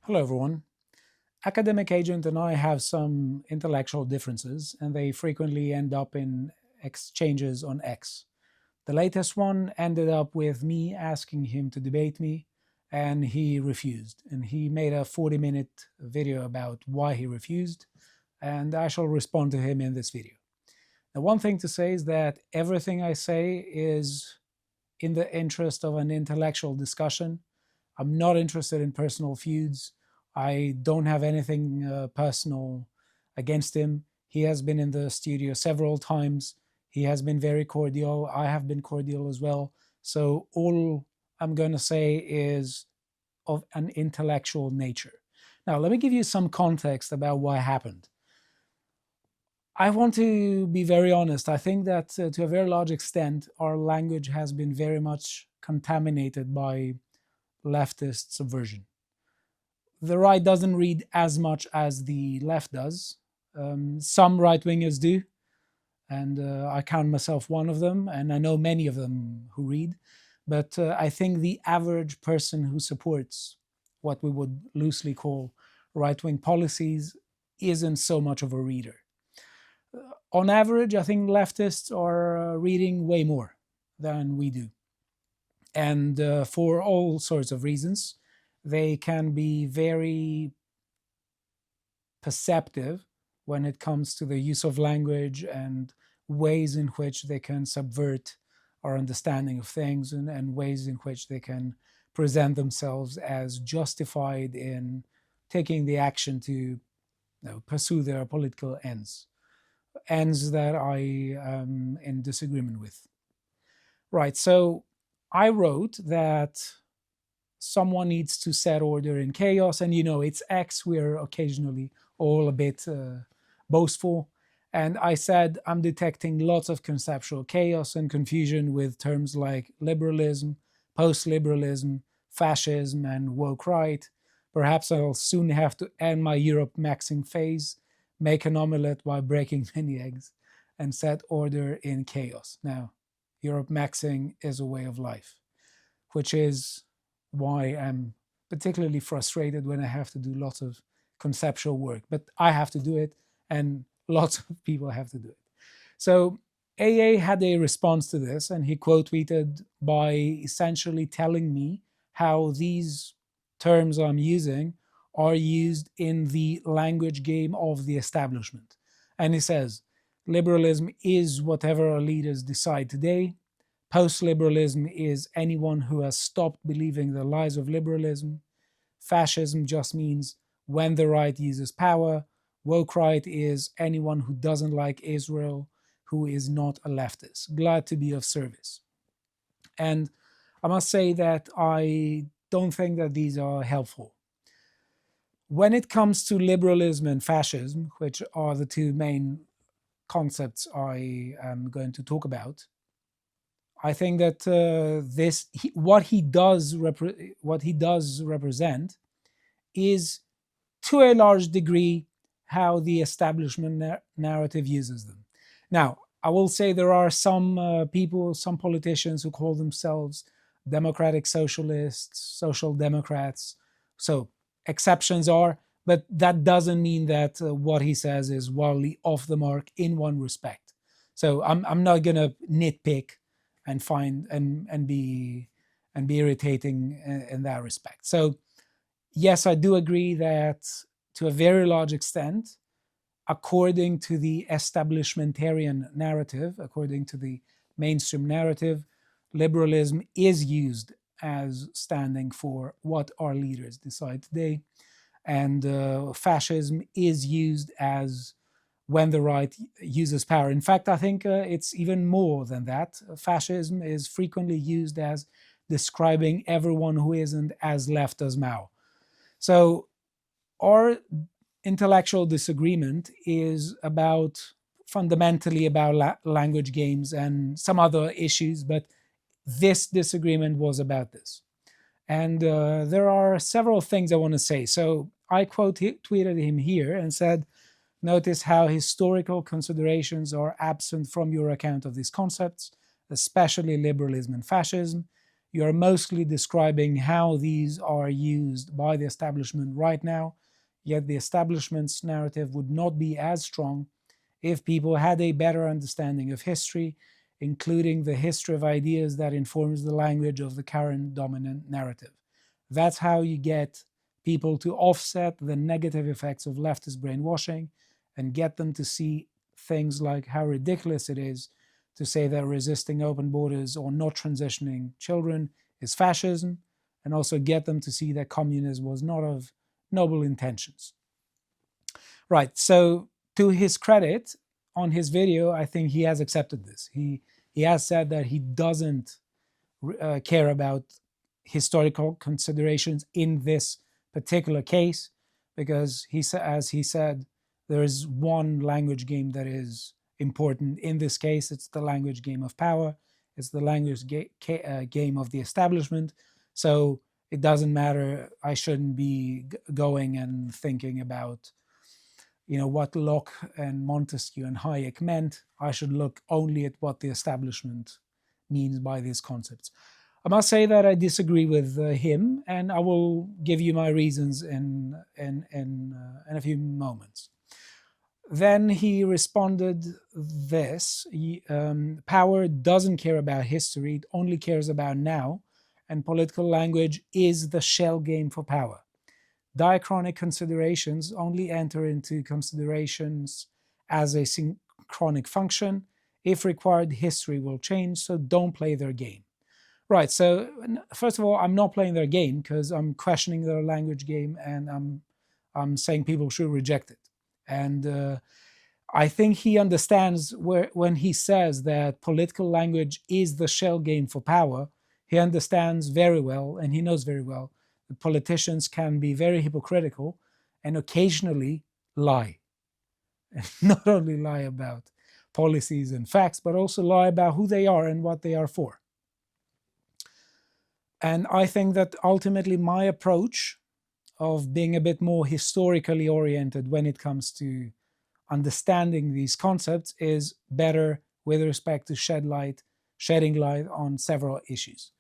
Hello, everyone. Academic Agent and I have some intellectual differences, and they frequently end up in exchanges on X. The latest one ended up with me asking him to debate me, and he refused. And he made a 40-minute video about why he refused, and I shall respond to him in this video. The one thing to say is that everything I say is in the interest of an intellectual discussion. I'm not interested in personal feuds. I don't have anything personal against him. He has been in the studio several times. He has been very cordial. I have been cordial as well. So all I'm going to say is of an intellectual nature. Now, let me give you some context about what happened. I want to be very honest. I think that to a very large extent, our language has been very much contaminated by leftist subversion. The right doesn't read as much as the left does. Some right wingers do, and I count myself one of them, and I know many of them who read. But I think the average person who supports what we would loosely call right wing policies isn't so much of a reader. On average, I think leftists are reading way more than we do. And for all sorts of reasons, they can be very perceptive when it comes to the use of language and ways in which they can subvert our understanding of things, and ways in which they can present themselves as justified in taking the action to pursue their political ends that I am in disagreement with. Right, so I wrote that someone needs to set order in chaos, and it's X. We're occasionally all a bit boastful. And I said I'm detecting lots of conceptual chaos and confusion with terms like liberalism, post-liberalism, fascism, and woke right. Perhaps I'll soon have to end my Europe maxing phase, make an omelette while breaking many eggs, and set order in chaos. Now, Europe maxing is a way of life, which is why I'm particularly frustrated when I have to do lots of conceptual work. But I have to do it, and lots of people have to do it. So AA had a response to this, and he quote tweeted by essentially telling me how these terms I'm using are used in the language game of the establishment. And he says, liberalism is whatever our leaders decide today. Post-liberalism is anyone who has stopped believing the lies of liberalism. Fascism just means when the right uses power. Woke right is anyone who doesn't like Israel, who is not a leftist. Glad to be of service. And I must say that I don't think that these are helpful. When it comes to liberalism and fascism, which are the two main concepts I am going to talk about, I think that what he does represent is, to a large degree, how the establishment narrative uses them. Now, I will say there are some people, some politicians who call themselves democratic socialists, social democrats. So exceptions are, but that doesn't mean that what he says is wildly off the mark in one respect. So I'm not going to nitpick and find and be irritating in that respect. So yes, I do agree that to a very large extent, according to the establishmentarian narrative, according to the mainstream narrative, liberalism is used as standing for what our leaders decide today, and fascism is used as when the right uses power. In fact, I think it's even more than that. Fascism is frequently used as describing everyone who isn't as left as Mao. So our intellectual disagreement is fundamentally about language games and some other issues, but this disagreement was about this. And there are several things I want to say. So I tweeted him here and said, notice how historical considerations are absent from your account of these concepts, especially liberalism and fascism. You are mostly describing how these are used by the establishment right now, yet the establishment's narrative would not be as strong if people had a better understanding of history, including the history of ideas that informs the language of the current dominant narrative. That's how you get people to offset the negative effects of leftist brainwashing and get them to see things like how ridiculous it is to say that resisting open borders or not transitioning children is fascism, and also get them to see that communism was not of noble intentions. Right, so to his credit, on his video, I think he has accepted this. He has said that he doesn't care about historical considerations in this particular case, because as he said, there is one language game that is important in this case. It's the language game of power. It's the language game of the establishment. So it doesn't matter. I shouldn't be going and thinking about, what Locke and Montesquieu and Hayek meant. I should look only at what the establishment means by these concepts. I must say that I disagree with him, and I will give you my reasons in a few moments. Then he responded this: power doesn't care about history, it only cares about now, and political language is the shell game for power. Diachronic considerations only enter into considerations as a synchronic function. If required, history will change, so don't play their game. Right, so first of all, I'm not playing their game because I'm questioning their language game, and I'm saying people should reject it. And I think he understands when he says that political language is the shell game for power, he understands very well, and he knows very well, that politicians can be very hypocritical and occasionally lie. And not only lie about policies and facts, but also lie about who they are and what they are for. And I think that ultimately my approach of being a bit more historically oriented when it comes to understanding these concepts is better with respect to shedding light on several issues.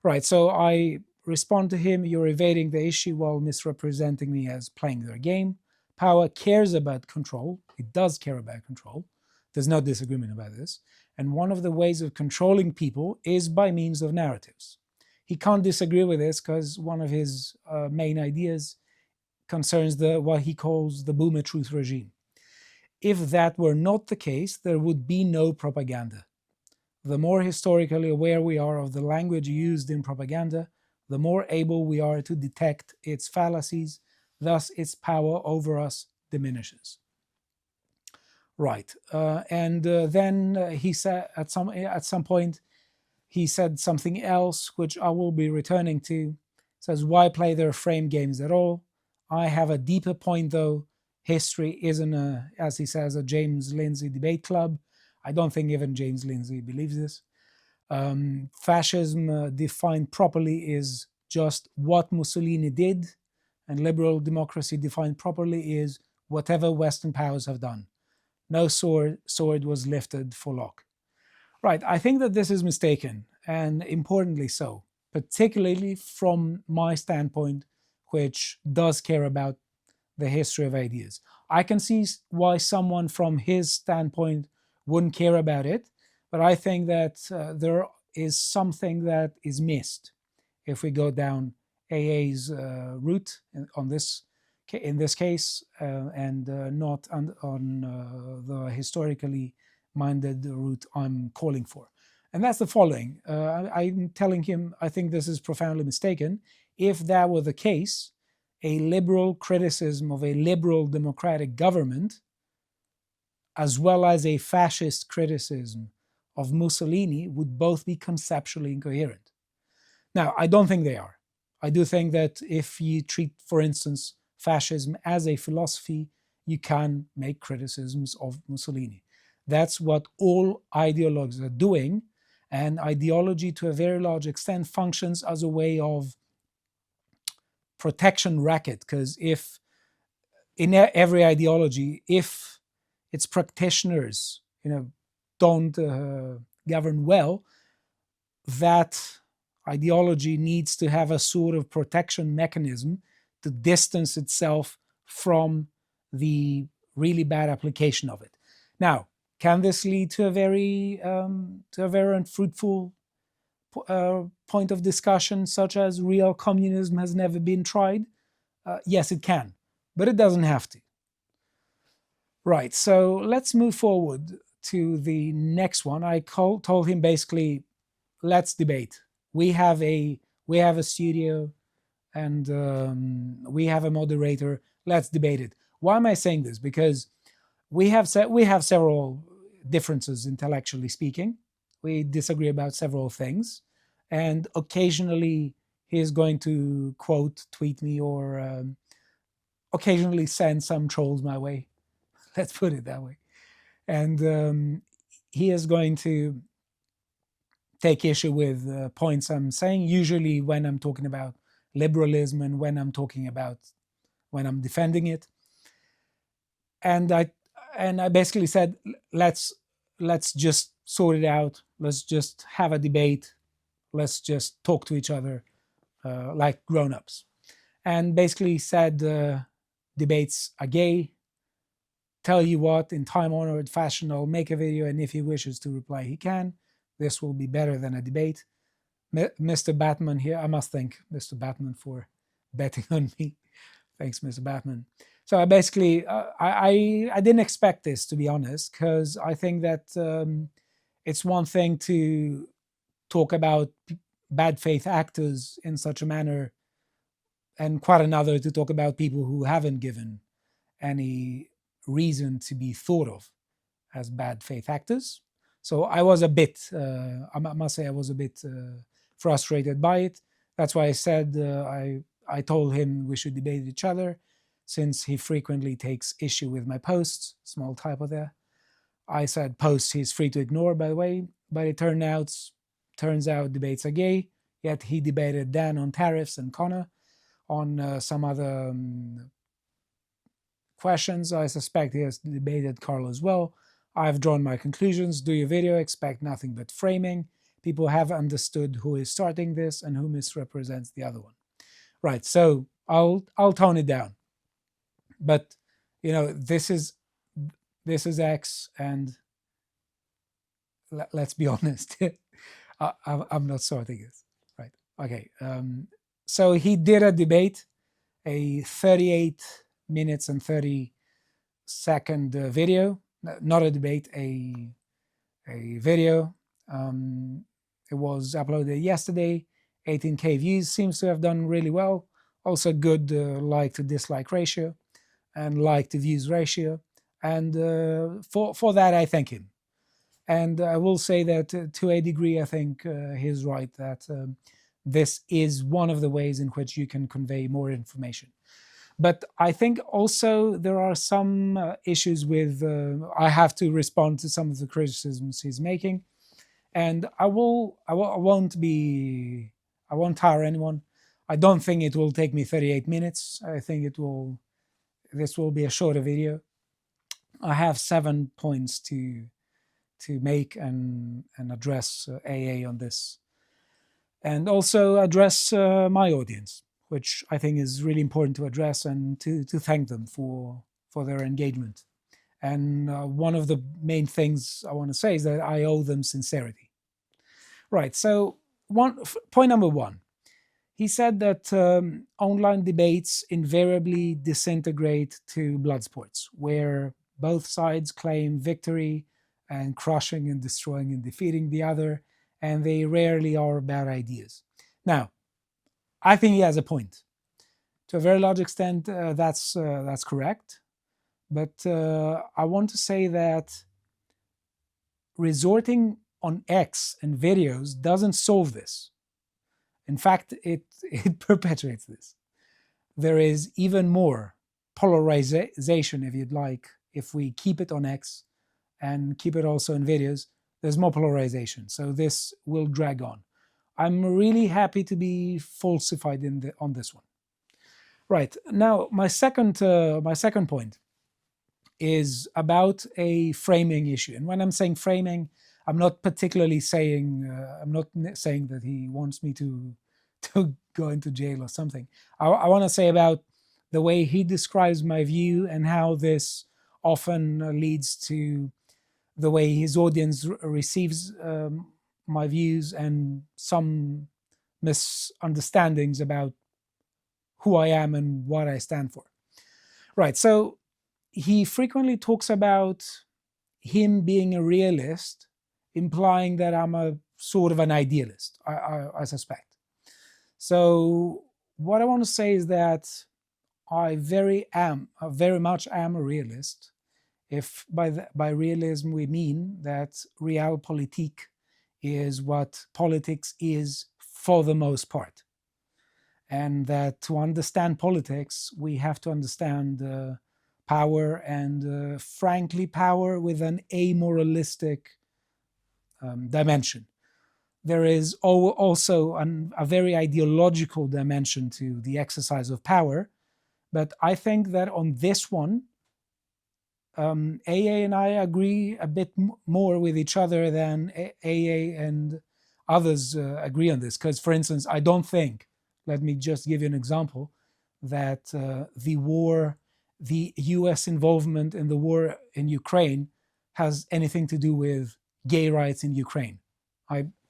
Right, so I respond to him: you're evading the issue while misrepresenting me as playing their game. Power cares about control. It does care about control. There's no disagreement about this. And one of the ways of controlling people is by means of narratives. He can't disagree with this because one of his main ideas concerns what he calls the boomer truth regime. If that were not the case, there would be no propaganda. The more historically aware we are of the language used in propaganda, the more able we are to detect its fallacies, thus its power over us diminishes. Right, and then he said at some point, he said something else, which I will be returning to. Says, why play their frame games at all? I have a deeper point, though. History isn't, as he says, a James Lindsay debate club. I don't think even James Lindsay believes this. Fascism defined properly is just what Mussolini did, and liberal democracy defined properly is whatever Western powers have done. No sword was lifted for Locke. Right, I think that this is mistaken, and importantly so, particularly from my standpoint, which does care about the history of ideas. I can see why someone from his standpoint wouldn't care about it, but I think that there is something that is missed if we go down AA's route in this case, and not on the historically minded route I'm calling for. And that's the following. I'm telling him I think this is profoundly mistaken. If that were the case, a liberal criticism of a liberal democratic government, as well as a fascist criticism of Mussolini, would both be conceptually incoherent. Now, I don't think they are. I do think that if you treat, for instance, fascism as a philosophy, you can make criticisms of Mussolini. That's what all ideologues are doing, and ideology to a very large extent functions as a way of protection racket, because if in every ideology, if its practitioners don't govern well, that ideology needs to have a sort of protection mechanism to distance itself from the really bad application of it. Now, can this lead to a very unfruitful point of discussion, such as real communism has never been tried? Yes, it can, but it doesn't have to. Right, so let's move forward to the next one. I told him basically, let's debate. We have a studio, and we have a moderator. Let's debate it. Why am I saying this? Because we have several differences intellectually speaking. We disagree about several things, and occasionally he is going to quote, tweet me, or occasionally send some trolls my way. Let's put it that way. And he is going to take issue with points I'm saying, usually when I'm talking about liberalism and when I'm defending it. And I basically said, let's just sort it out. Let's just have a debate. Let's just talk to each other like grown-ups. And basically said debates are gay. Tell you what, in time-honored fashion, I'll make a video, and if he wishes to reply, he can. This will be better than a debate. Mr. Batman here, I must thank Mr. Batman for betting on me. Thanks, Mr. Batman. So I basically, I didn't expect this, to be honest, because I think that it's one thing to talk about bad faith actors in such a manner, and quite another to talk about people who haven't given any reason to be thought of as bad faith actors. So I was a bit, I must say, I was a bit frustrated by it. That's why I said I told him we should debate each other, since he frequently takes issue with my posts. Small typo there. I said posts he's free to ignore, by the way, but it turns out debates are gay. Yet he debated Dan on tariffs and Connor on some other questions. I suspect he has debated Carl as well. I've drawn my conclusions. Do your video, expect nothing but framing. People have understood who is starting this and who misrepresents the other one. Right, so I'll tone it down. But this is X, and let's be honest, I'm not sorting this. Right, okay. So he did a debate, a 38 minutes and 30-second video, not a debate, a video. It was uploaded yesterday, 18K views, seems to have done really well. Also good like to dislike ratio and like to views ratio. And for that, I thank him. And I will say that to a degree, I think he's right that this is one of the ways in which you can convey more information. But I think also there are some issues with, I have to respond to some of the criticisms he's making. And I won't tire anyone. I don't think it will take me 38 minutes. I think this will be a shorter video. I have 7 points to make and address AA on this. And also address my audience, which I think is really important to address, and to thank them for their engagement. And one of the main things I want to say is that I owe them sincerity. Right, so point number one. He said that online debates invariably disintegrate to blood sports, where both sides claim victory and crushing and destroying and defeating the other, and they rarely are about ideas. Now, I think he has a point. To a very large extent, that's correct. But I want to say that resorting on X and videos doesn't solve this. In fact, it perpetuates this. There is even more polarization, if you'd like, if we keep it on X and keep it also in videos. There's more polarization, so this will drag on. I'm really happy to be falsified on this one. Right, now my second point is about a framing issue. And when I'm saying framing, I'm not particularly saying, I'm not saying that he wants me to to go into jail or something. I want to say about the way he describes my view and how this often leads to the way his audience receives my views and some misunderstandings about who I am and what I stand for. Right. So he frequently talks about him being a realist, implying that I'm a sort of an idealist, I suspect. So what I want to say is that I very much am a realist. If by realism we mean that realpolitik is what politics is for the most part, and that to understand politics we have to understand power, and frankly power with an amoralistic dimension. There is also a very ideological dimension to the exercise of power, but I think that on this one, AA and I agree a bit more with each other than AA and others agree on this. Because, for instance, I don't think, let me just give you an example, that the US involvement in the war in Ukraine has anything to do with gay rights in Ukraine.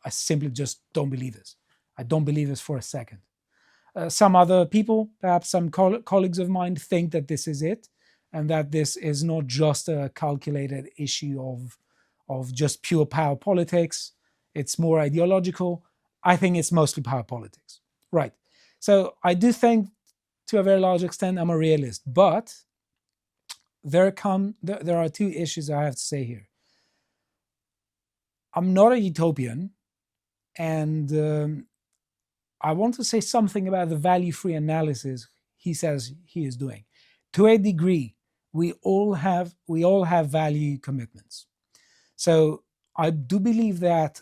I simply just don't believe this. I don't believe this for a second. Some other people, perhaps some colleagues of mine, think that this is it, and that this is not just a calculated issue of just pure power politics. It's more ideological. I think it's mostly power politics. Right. So I do think, to a very large extent, I'm a realist. But there are two issues I have to say here. I'm not a utopian, and I want to say something about the value-free analysis he says he is doing. To a degree, we all have value commitments. So I do believe that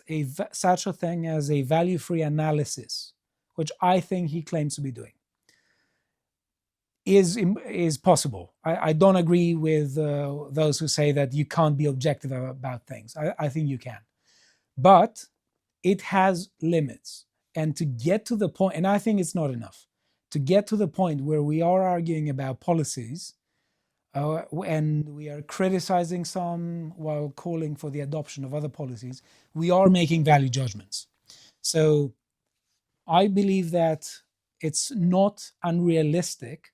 such a thing as a value-free analysis, which I think he claims to be doing, is possible. I don't agree with those who say that you can't be objective about things. I think you can. But it has limits. And to get to the point, and I think it's not enough, to get to the point where we are arguing about policies and we are criticizing some while calling for the adoption of other policies, we are making value judgments. So I believe that it's not unrealistic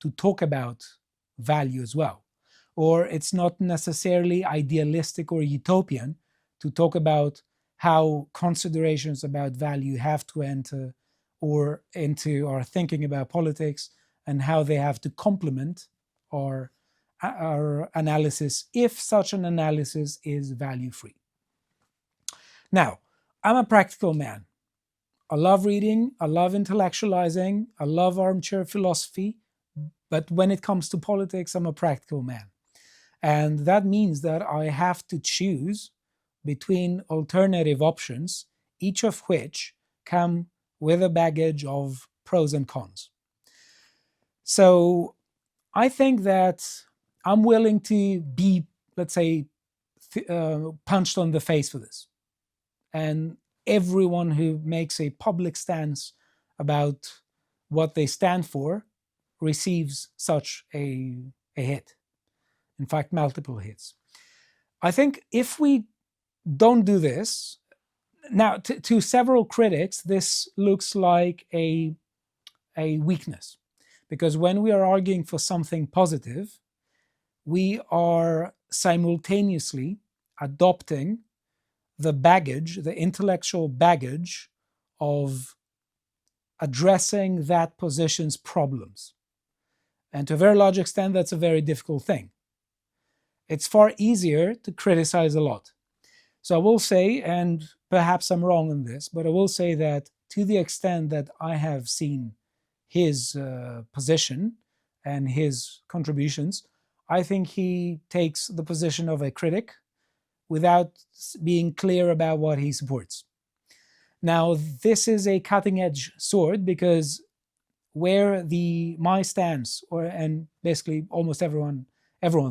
to talk about value as well. Or it's not necessarily idealistic or utopian to talk about how considerations about value have to enter or into our thinking about politics, and how they have to complement our analysis if such an analysis is value-free. Now, I'm a practical man. I love reading, I love intellectualizing, I love armchair philosophy, but when it comes to politics, I'm a practical man. And that means that I have to choose between alternative options, each of which come with a baggage of pros and cons. So I think that I'm willing to be, let's say, punched on the face for this. And everyone who makes a public stance about what they stand for receives such a hit. In fact, multiple hits. I think if we don't do this, now to several critics, this looks like a weakness. Because when we are arguing for something positive, we are simultaneously adopting the baggage, the intellectual baggage of addressing that position's problems. And to a very large extent, that's a very difficult thing. It's far easier to criticize a lot. So I will say, and perhaps I'm wrong on this, but I will say that to the extent that I have seen his position and his contributions, I think he takes the position of a critic without being clear about what he supports. Now, this is a cutting-edge sword, because where my stance, and basically almost everyone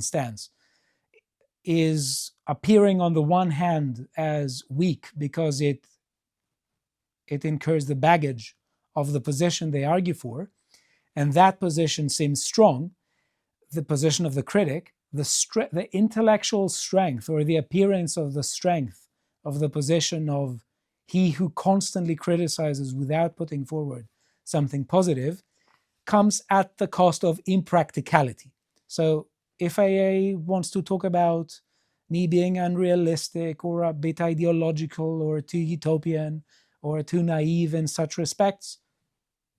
stands, is appearing on the one hand as weak because it incurs the baggage of the position they argue for, and that position seems strong, the position of the critic, the intellectual strength or the appearance of the strength of the position of he who constantly criticizes without putting forward something positive comes at the cost of impracticality. So if AA wants to talk about me being unrealistic or a bit ideological or too utopian or too naive in such respects,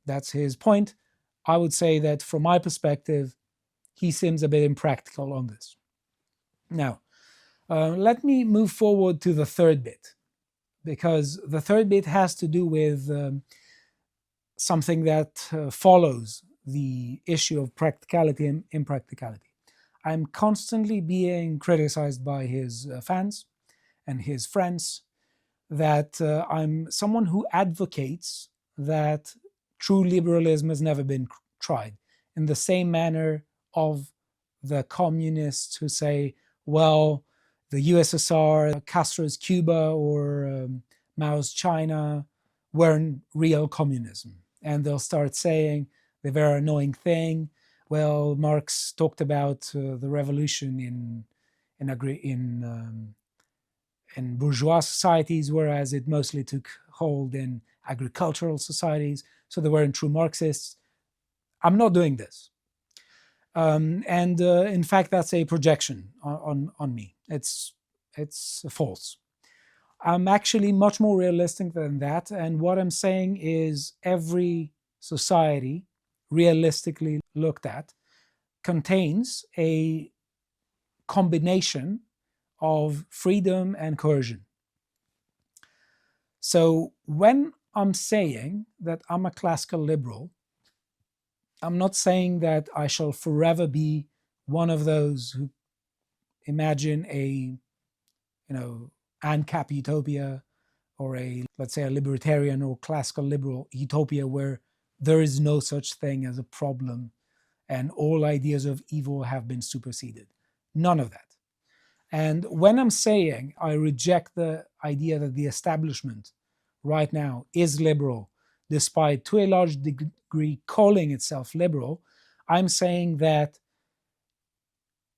that's his point. I would say that from my perspective, he seems a bit impractical on this. Now, let me move forward to the third bit, because the third bit has to do with something that follows the issue of practicality and impracticality. I'm constantly being criticized by his fans and his friends that I'm someone who advocates that true liberalism has never been tried, in the same manner of the communists who say, well, the USSR, Castro's Cuba, or Mao's China weren't real communism. And they'll start saying the very annoying thing, well, Marx talked about the revolution in bourgeois societies, whereas it mostly took hold in agricultural societies, so they weren't true Marxists. I'm not doing this. And in fact, that's a projection on me. It's false. I'm actually much more realistic than that. And what I'm saying is every society, realistically looked at, contains a combination of freedom and coercion. So when I'm saying that I'm a classical liberal, I'm not saying that I shall forever be one of those who imagine a, ANCAP utopia, or let's say a libertarian or classical liberal utopia where there is no such thing as a problem and all ideas of evil have been superseded. None of that. And when I'm saying I reject the idea that the establishment right now is liberal, despite to a large degree calling itself liberal, I'm saying that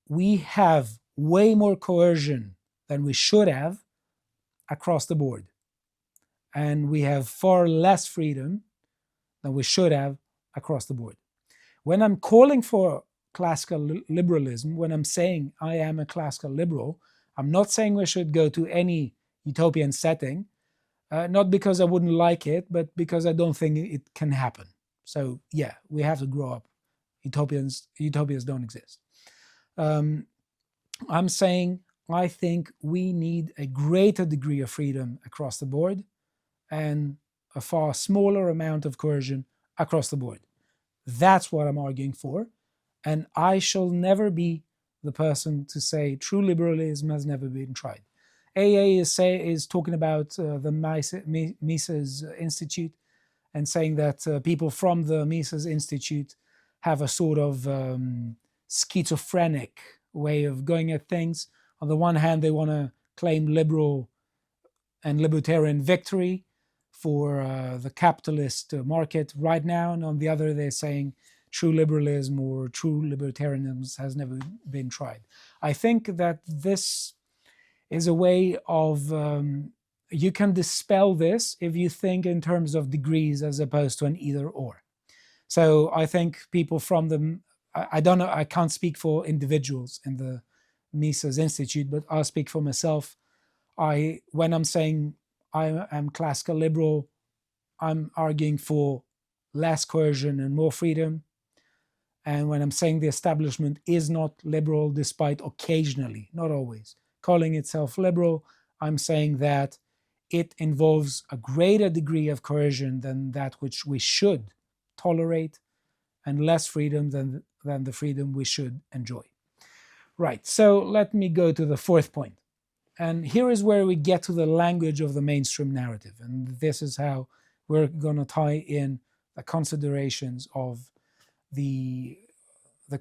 we have way more coercion than we should have across the board. And we have far less freedom than we should have across the board. When I'm calling for classical liberalism, when I'm saying I am a classical liberal, I'm not saying we should go to any utopian setting, not because I wouldn't like it, but because I don't think it can happen. So yeah, we have to grow up. Utopias don't exist. I'm saying I think we need a greater degree of freedom across the board and a far smaller amount of coercion across the board. That's what I'm arguing for. And I shall never be the person to say true liberalism has never been tried. AA is talking about the Mises Institute and saying that people from the Mises Institute have a sort of schizophrenic way of going at things. On the one hand, they want to claim liberal and libertarian victory for the capitalist market right now, and on the other, they're saying true liberalism or true libertarianism has never been tried. I think that this is a way of you can dispel this if you think in terms of degrees as opposed to an either or. So I think people from the, I don't know, I can't speak for individuals in the Mises Institute, but I'll speak for myself. When I'm saying I am classical liberal, I'm arguing for less coercion and more freedom. And when I'm saying the establishment is not liberal, despite occasionally, not always, calling itself liberal, I'm saying that it involves a greater degree of coercion than that which we should tolerate, and less freedom than the freedom we should enjoy. Right, so let me go to the fourth point. And here is where we get to the language of the mainstream narrative. And this is how we're going to tie in the considerations of the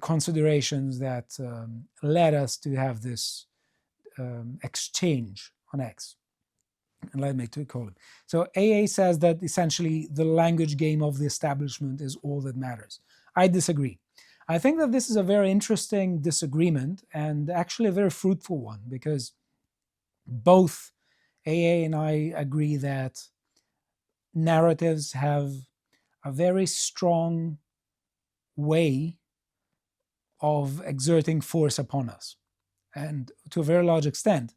considerations that led us to have this exchange on X. And let me call it. So AA says that essentially the language game of the establishment is all that matters. I disagree. I think that this is a very interesting disagreement and actually a very fruitful one, because both AA and I agree that narratives have a very strong way of exerting force upon us. And to a very large extent,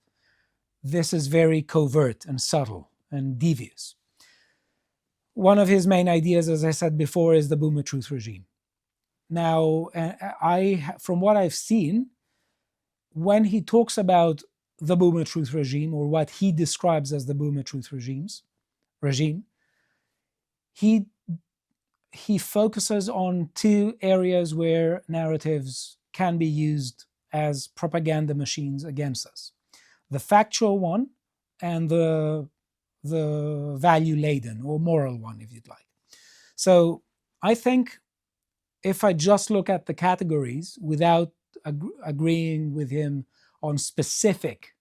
this is very covert and subtle and devious. One of his main ideas, as I said before, is the boomer truth regime. Now, from what I've seen, when he talks about the boomer truth regime, or what he describes as the boomer truth regime, he focuses on two areas where narratives can be used as propaganda machines against us: the factual one and the value-laden or moral one, if you'd like. So I think if I just look at the categories without agreeing with him on specific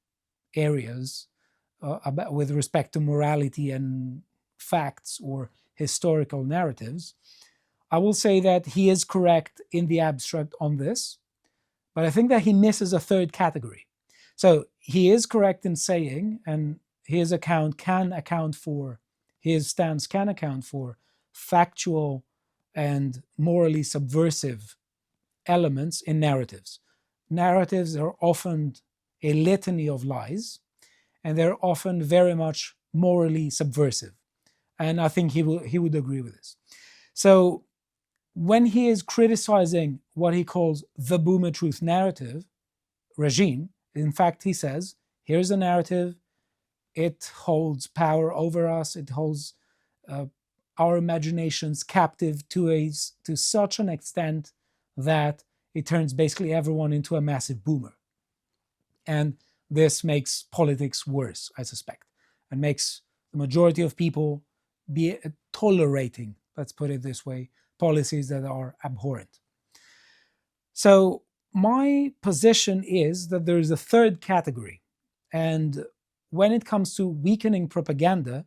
areas with respect to morality and facts or historical narratives, I will say that he is correct in the abstract on this, but I think that he misses a third category. So he is correct in saying, and his stance can account for factual and morally subversive elements in narratives. Narratives are often a litany of lies, and they're often very much morally subversive. And I think he would agree with this. So when he is criticizing what he calls the boomer truth narrative regime, in fact, he says, here's a narrative, it holds power over us, it holds our imaginations captive to such an extent that it turns basically everyone into a massive boomer. And this makes politics worse, I suspect, and makes the majority of people be tolerating, let's put it this way, policies that are abhorrent. So my position is that there is a third category. And when it comes to weakening propaganda,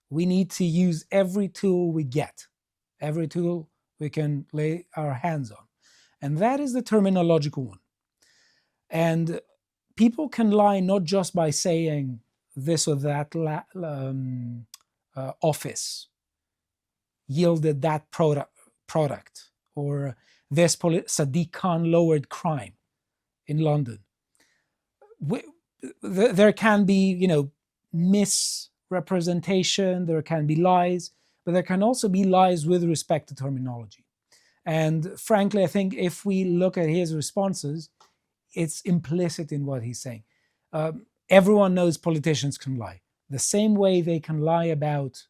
we need to use every tool we get, every tool we can lay our hands on. And that is the terminological one. And people can lie not just by saying this or that office yielded that product, or this Sadiq Khan lowered crime in London. There can be, misrepresentation, there can be lies, but there can also be lies with respect to terminology. And frankly, I think if we look at his responses, it's implicit in what he's saying. Everyone knows politicians can lie. The same way they can lie about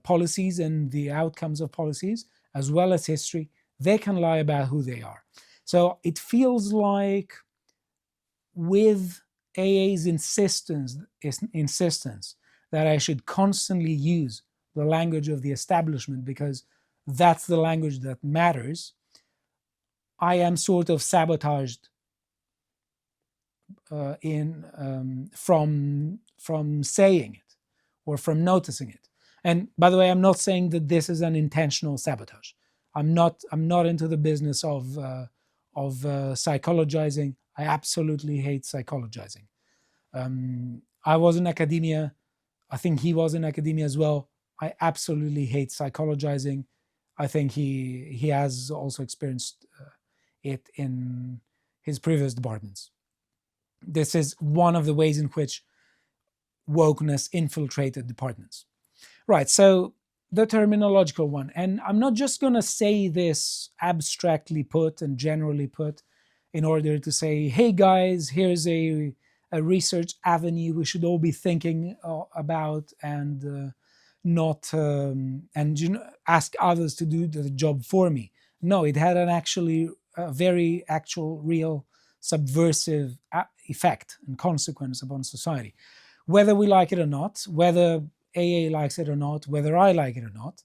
policies and the outcomes of policies, as well as history, they can lie about who they are. So it feels like with AA's insistence that I should constantly use the language of the establishment because that's the language that matters, I am sort of sabotaged from saying it or from noticing it. And by the way, I'm not saying that this is an intentional sabotage. I'm not into the business of psychologizing. I absolutely hate psychologizing. I was in academia. I think he was in academia as well. I absolutely hate psychologizing. I think he has also experienced it in his previous departments. This is one of the ways in which wokeness infiltrated departments. Right, so the terminological one. And I'm not just going to say this abstractly put and generally put in order to say, hey guys, here's a research avenue we should all be thinking about and not ask others to do the job for me. No, it had a very actual, real subversive effect and consequence upon society. Whether we like it or not, whether AA likes it or not, whether I like it or not,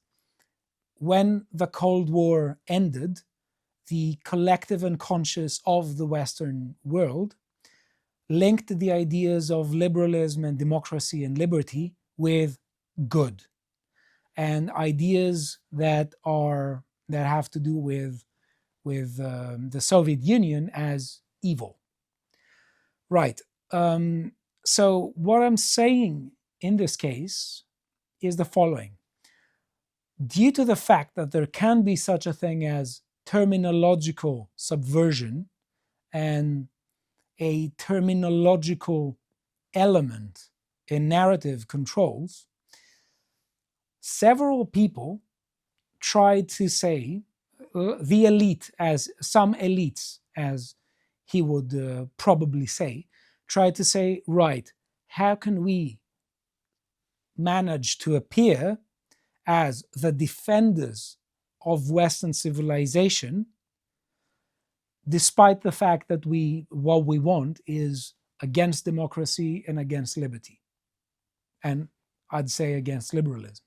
when the Cold War ended, the collective unconscious of the Western world linked the ideas of liberalism and democracy and liberty with good, and ideas that have to do with the Soviet Union as evil. Right. So what I'm saying in this case is the following. Due to the fact that there can be such a thing as terminological subversion and a terminological element in narrative controls, several people tried to say, the elite, as some elites, as he would probably say, tried to say, right, how can we manage to appear as the defenders of Western civilization, despite the fact that what we want is against democracy and against liberty, and I'd say against liberalism.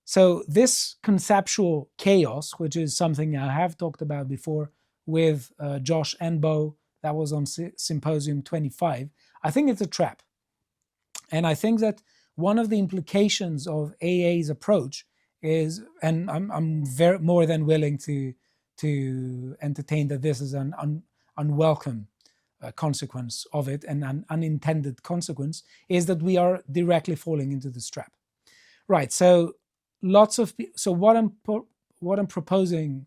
So this conceptual chaos, which is something I have talked about before with Josh Enbo, that was on Symposium 25, I think it's a trap. And I think that one of the implications of AA's approach is, and I'm very more than willing to entertain that this is an unwelcome consequence of it, and an unintended consequence, is that we are directly falling into this trap. Right. So what I'm proposing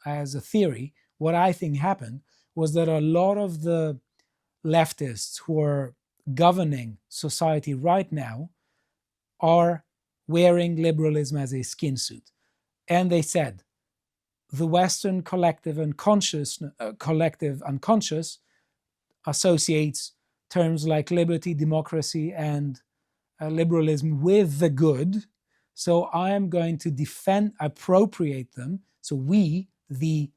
as a theory, what I think happened was that a lot of the leftists who are governing society right now are wearing liberalism as a skin suit. And they said the Western collective unconscious associates terms like liberty, democracy, and liberalism with the good. So I am going to appropriate them. So we, the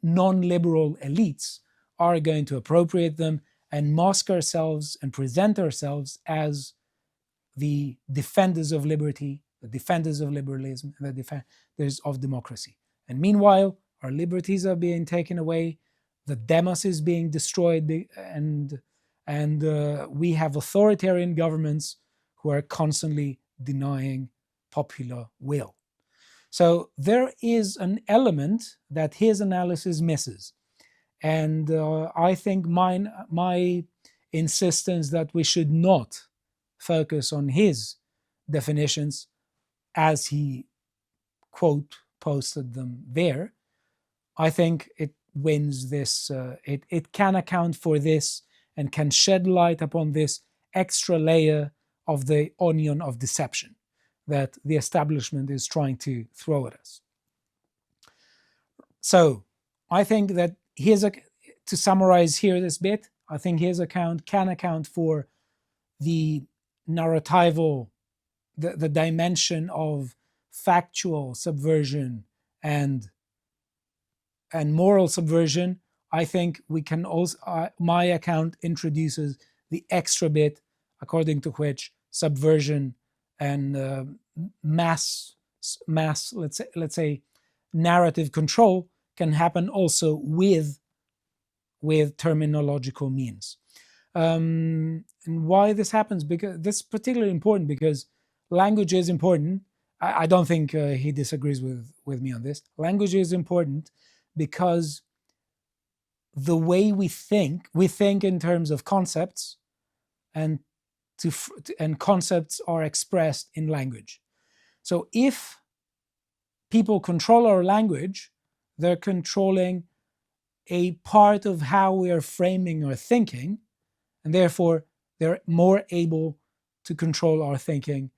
non-liberal elites, are going to appropriate them and mask ourselves and present ourselves as the defenders of liberty, the defenders of liberalism, and the defenders of democracy. And meanwhile, our liberties are being taken away, the demos is being destroyed, and we have authoritarian governments who are constantly denying popular will. So there is an element that his analysis misses. And I think my insistence that we should not focus on his definitions as he, quote, posted them there, I think it wins this, it can account for this and can shed light upon this extra layer of the onion of deception that the establishment is trying to throw at us. So I think that to summarize here this bit, I think his account can account for the narratival, the dimension of factual subversion and moral subversion. I think we can also, my account introduces the extra bit according to which subversion and mass, let's say narrative control can happen also with terminological means. And why this happens, because this is particularly important because language is important. I don't think he disagrees with me on this. Language is important because the way we think in terms of concepts, and concepts are expressed in language. So if people control our language, they're controlling a part of how we are framing our thinking, and therefore they're more able to control our thinking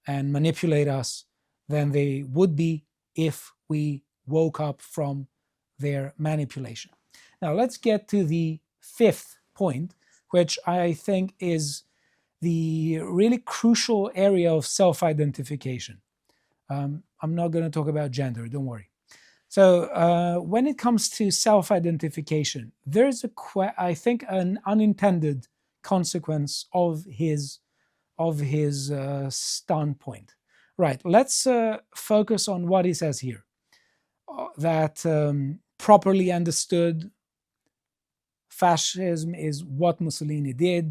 and manipulate us than they would be if we woke up from their manipulation. Now let's get to the fifth point, which I think is the really crucial area of self-identification. I'm not going to talk about gender, don't worry. So when it comes to self-identification, there's I think an unintended consequence of his standpoint. Right, let's focus on what he says here. That properly understood, fascism is what Mussolini did,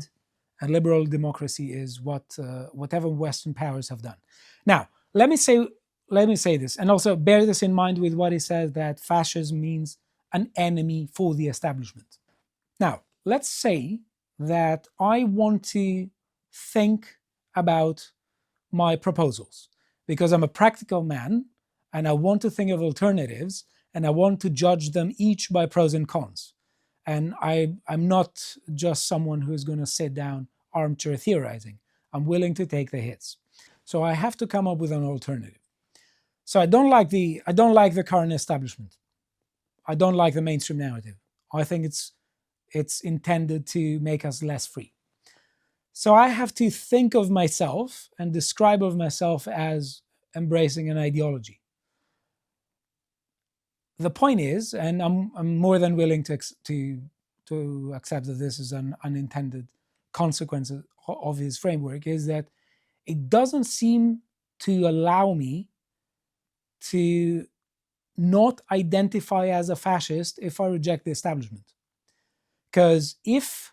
and liberal democracy is whatever Western powers have done. Now, let me say this, and also bear this in mind with what he says, that fascism means an enemy for the establishment. Now, let's say that I want to think about my proposals because I'm a practical man and I want to think of alternatives and I want to judge them each by pros and cons. And I'm not just someone who's going to sit down armchair theorizing. I'm willing to take the hits. So I have to come up with an alternative. So I don't like the current establishment. I don't like the mainstream narrative. I think it's intended to make us less free. So I have to think of myself and describe of myself as embracing an ideology. The point is, and I'm more than willing to accept that this is an unintended consequence of his framework, is that it doesn't seem to allow me to not identify as a fascist if I reject the establishment. Because if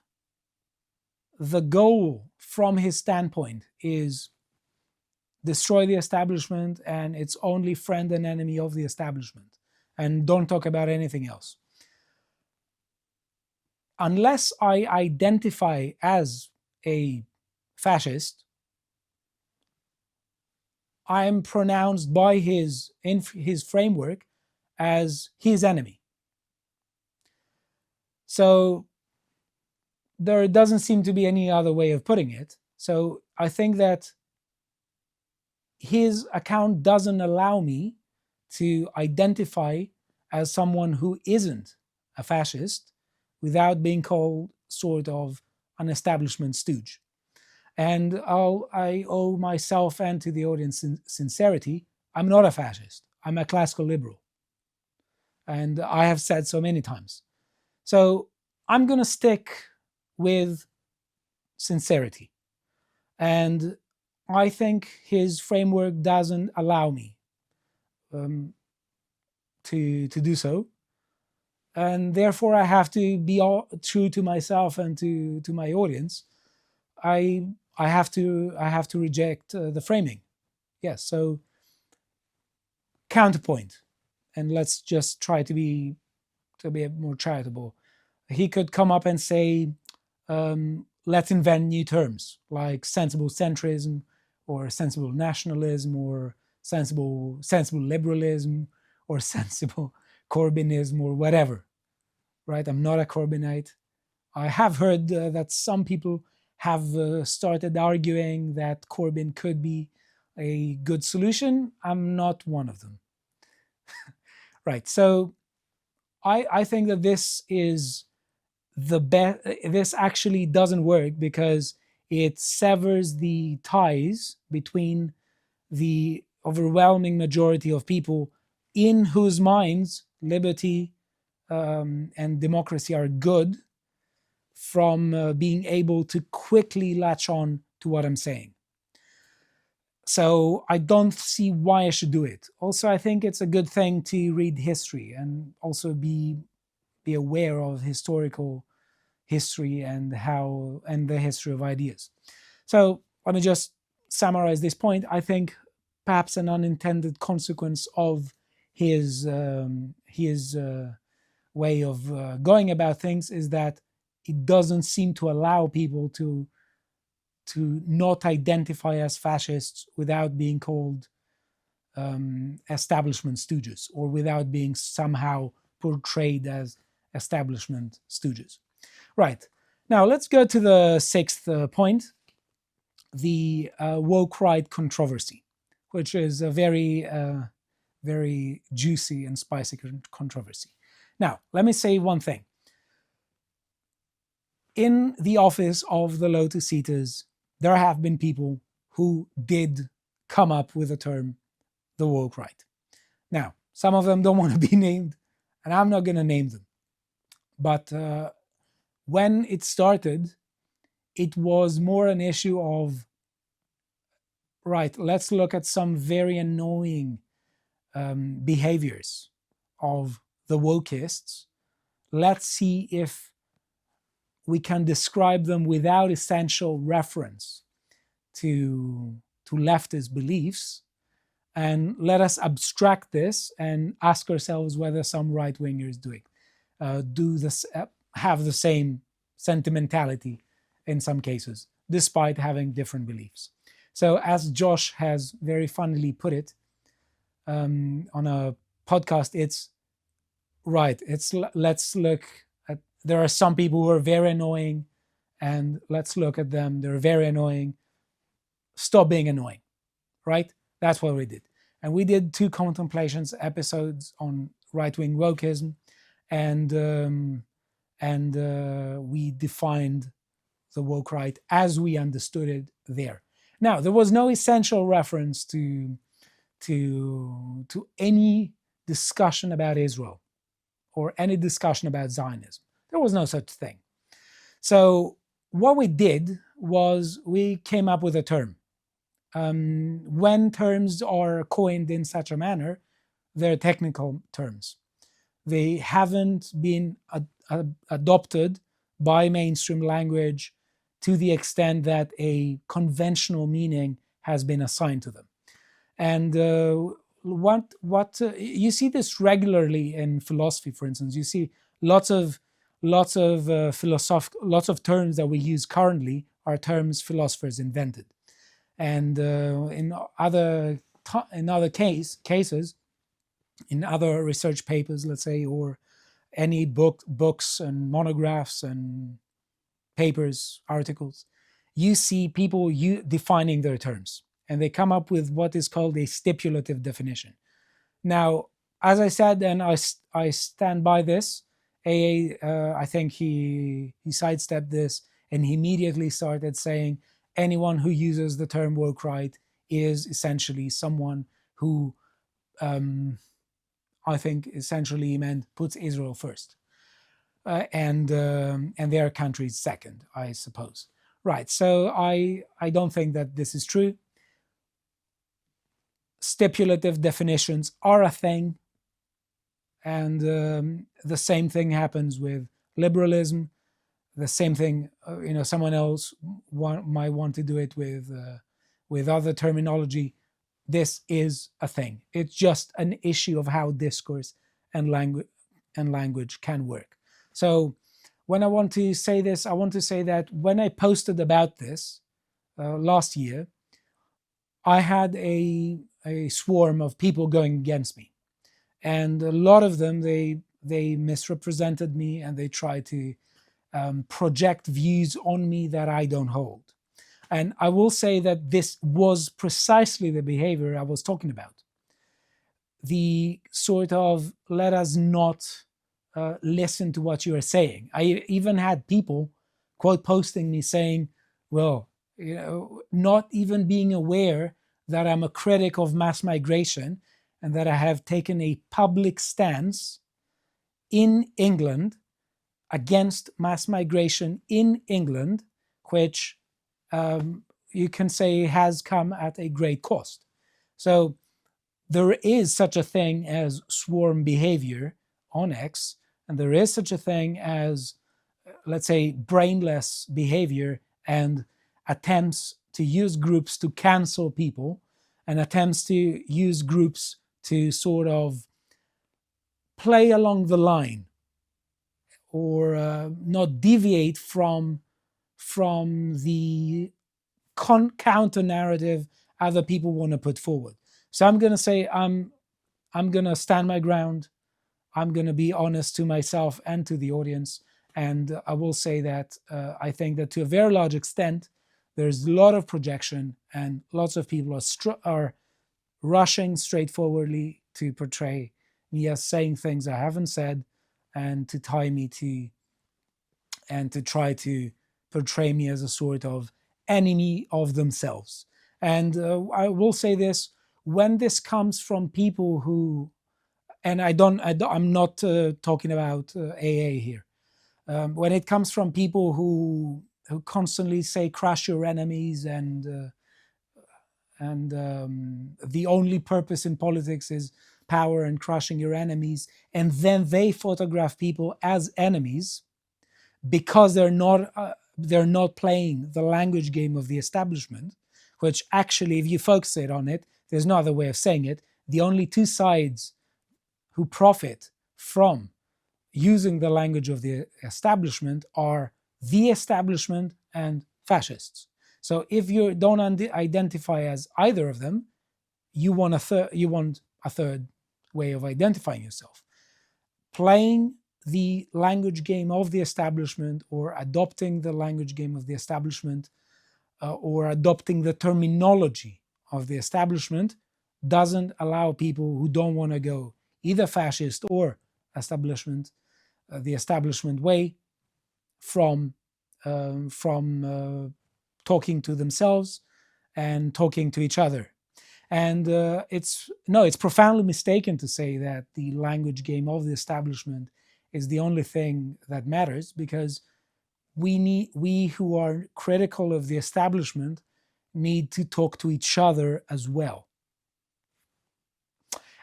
the goal from his standpoint is destroy the establishment and it's only friend and enemy of the establishment and don't talk about anything else, unless I identify as a fascist, I am pronounced by his framework as his enemy. So there doesn't seem to be any other way of putting it. So I think that his account doesn't allow me to identify as someone who isn't a fascist without being called sort of an establishment stooge. And I owe myself and to the audience sincerity. I'm not a fascist. I'm a classical liberal. And I have said so many times. So I'm going to stick with sincerity. And I think his framework doesn't allow me to do so. And therefore I have to be true to myself and to my audience. I have to reject the framing. Yes, so counterpoint. And let's just try to be more charitable. He could come up and say, let's invent new terms like sensible centrism or sensible nationalism or sensible liberalism or sensible Corbynism or whatever, right? I'm not a Corbynite. I have heard that some people have started arguing that Corbyn could be a good solution. I'm not one of them. Right, so I think that this is the best. This actually doesn't work because it severs the ties between the overwhelming majority of people in whose minds liberty and democracy are good from being able to quickly latch on to what I'm saying. So I don't see why I should do it. Also, I think it's a good thing to read history and also be aware of historical history and the history of ideas. So let me just summarize this point. I think perhaps an unintended consequence of his way of going about things is that it doesn't seem to allow people to not identify as fascists without being called establishment stooges or without being somehow portrayed as establishment stooges. Right. Now let's go to the sixth point, the woke right controversy, which is a very, very juicy and spicy controversy. Now, let me say one thing. In the office of the Lotus eaters, there have been people who did come up with the term the woke right. Now, some of them don't want to be named, and I'm not going to name them. But when it started, it was more an issue of, right, let's look at some very annoying behaviors of the wokeists. Let's see if we can describe them without essential reference to leftist beliefs, and let us abstract this and ask ourselves whether some right wingers do this have the same sentimentality in some cases, despite having different beliefs. So, as Josh has very funnily put it on a podcast, it's right. It's let's look at. There are some people who are very annoying, and let's look at them. They're very annoying. Stop being annoying, right? That's what we did. And we did 2 contemplations episodes on right-wing wokeism, and we defined the woke right as we understood it there. Now, there was no essential reference to any discussion about Israel or any discussion about Zionism. There was no such thing. So what we did was we came up with a term. When terms are coined in such a manner, they're technical terms. They haven't been adopted by mainstream language to the extent that a conventional meaning has been assigned to them. And what you see this regularly in philosophy, for instance. You see lots of terms that we use currently are terms philosophers invented. And in other cases, in other research papers, let's say, or any books and monographs and papers, articles, you see people defining their terms, and they come up with what is called a stipulative definition. Now, as I said, and I stand by this, I think he sidestepped this, and he immediately started saying anyone who uses the term woke right is essentially someone who I think essentially meant puts Israel first and their countries second, I suppose. Right. So I don't think that this is true. Stipulative definitions are a thing, and the same thing happens with liberalism. The same thing, someone else might want to do it with other terminology. This is a thing. It's just an issue of how discourse and language can work. So when I want to say this, I want to say that when I posted about this last year, I had a swarm of people going against me, and a lot of them they misrepresented me, and they tried to project views on me that I don't hold. And I will say that this was precisely the behavior I was talking about. The sort of let us not listen to what you are saying. I even had people quote posting me saying, well, not even being aware that I'm a critic of mass migration and that I have taken a public stance in England against mass migration in England, which you can say has come at a great cost. So there is such a thing as swarm behavior on X, and there is such a thing as, let's say, brainless behavior and attempts to use groups to cancel people and attempts to use groups to sort of play along the line or not deviate from the counter narrative other people want to put forward. So I'm going to say I'm going to stand my ground. I'm going to be honest to myself and to the audience. And I will say that I think that to a very large extent, there's a lot of projection and lots of people are rushing straightforwardly to portray me as saying things I haven't said and to tie me to and to try to portray me as a sort of enemy of themselves. And I will say this, when this comes from people who, and I'm not talking about AA here. When it comes from people who constantly say crush your enemies and the only purpose in politics is power and crushing your enemies, and then they photograph people as enemies, because they're not playing the language game of the establishment, which actually, if you focus it on it, there's no other way of saying it. The only two sides who profit from using the language of the establishment are the establishment and fascists. So if you don't identify as either of them, you want a third way of identifying yourself. Playing the language game of the establishment, or adopting the language game of the establishment, or adopting the terminology of the establishment, doesn't allow people who don't want to go either fascist or establishment, the establishment way, from talking to themselves and talking to each other. And it's profoundly mistaken to say that the language game of the establishment is the only thing that matters, because we who are critical of the establishment need to talk to each other as well.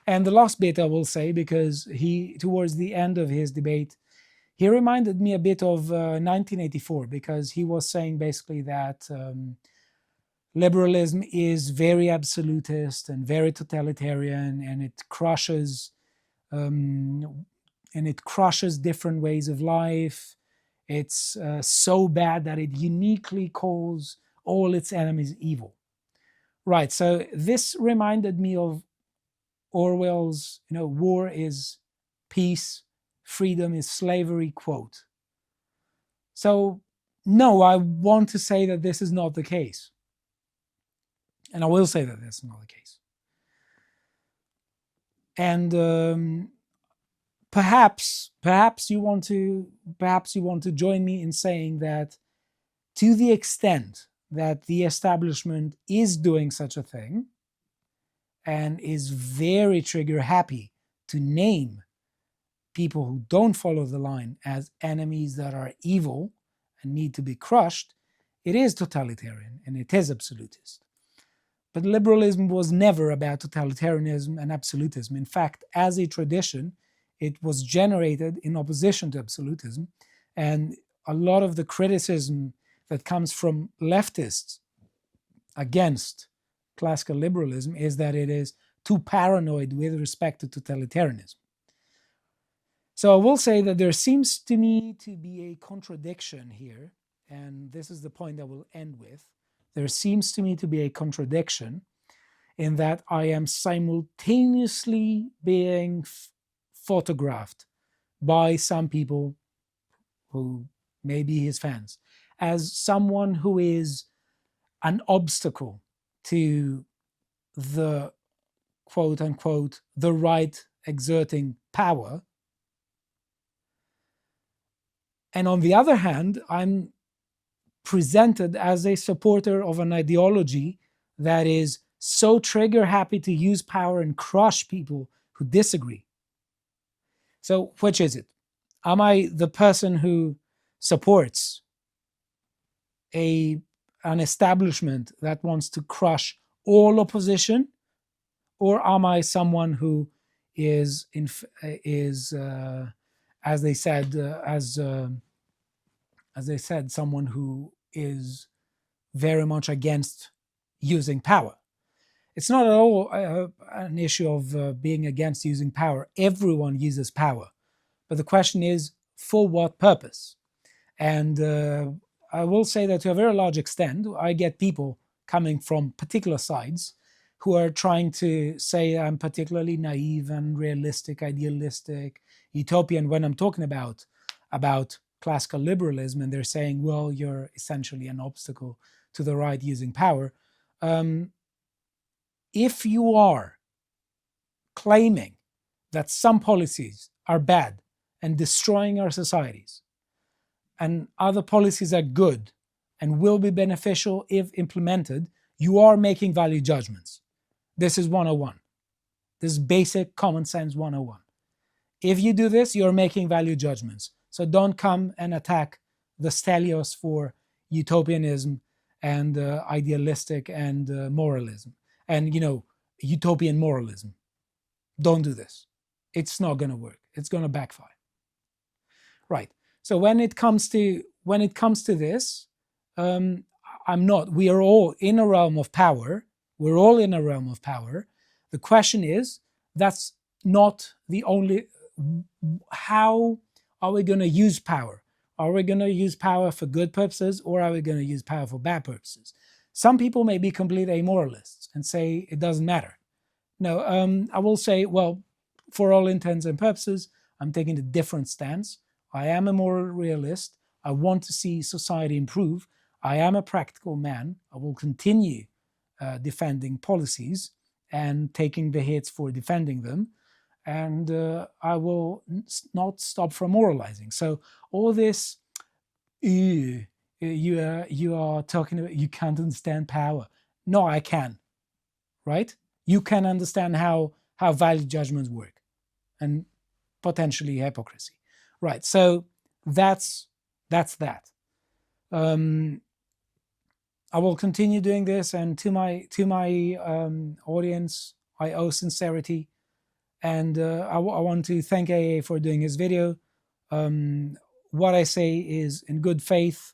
And the last bit I will say, because he, towards the end of his debate, he reminded me a bit of 1984, because he was saying basically that liberalism is very absolutist and very totalitarian, and it crushes different ways of life. It's so bad that it uniquely calls all its enemies evil. Right. So this reminded me of Orwell's, war is peace, freedom is slavery quote. So no, I want to say that this is not the case. And I will say that this is not the case. And perhaps you want to join me in saying that, to the extent that the establishment is doing such a thing and is very trigger happy to name people who don't follow the line as enemies that are evil and need to be crushed, it is totalitarian and it is absolutist. But liberalism was never about totalitarianism and absolutism. In fact, as a tradition, it was generated in opposition to absolutism. And a lot of the criticism that comes from leftists against classical liberalism is that it is too paranoid with respect to totalitarianism. So I will say that there seems to me to be a contradiction here, and this is the point I will end with. There seems to me to be a contradiction in that I am simultaneously being photographed by some people who may be his fans as someone who is an obstacle to the quote unquote the right exerting power. And on the other hand, I'm presented as a supporter of an ideology that is so trigger happy to use power and crush people who disagree. So which is it? Am I the person who supports an establishment that wants to crush all opposition, or am I someone who is as they said, someone who is very much against using power? It's not at all an issue of being against using power. Everyone uses power. But the question is, for what purpose? And I will say that to a very large extent, I get people coming from particular sides who are trying to say I'm particularly naive and realistic, idealistic, utopian when I'm talking about classical liberalism, and they're saying, well, you're essentially an obstacle to the right using power. If you are claiming that some policies are bad and destroying our societies, and other policies are good and will be beneficial if implemented, you are making value judgments. This is 101. This is basic common sense 101. If you do this, you're making value judgments. So don't come and attack the Stelios for utopianism and idealistic and moralism and, utopian moralism. Don't do this. It's not going to work. It's going to backfire. Right. So when it comes to this, I'm not. We are all in a realm of power. We're all in a realm of power. The question is, that's not the only. How are we going to use power? Are we going to use power for good purposes, or are we going to use power for bad purposes? Some people may be complete amoralists and say it doesn't matter. No, I will say, well, for all intents and purposes, I'm taking a different stance. I am a moral realist. I want to see society improve. I am a practical man. I will continue defending policies and taking the hits for defending them. And I will not stop from moralizing. So all this, you are talking about, you can't understand power. No, I can, right? You can understand how value judgments work, and potentially hypocrisy, right? So that's that. I will continue doing this, and to my audience, I owe sincerity, and I want to thank AA for doing his video. What I say is in good faith,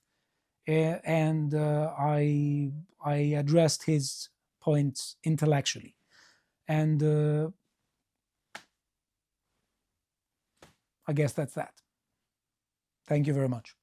and I addressed his points intellectually, and I guess that's that. Thank you very much.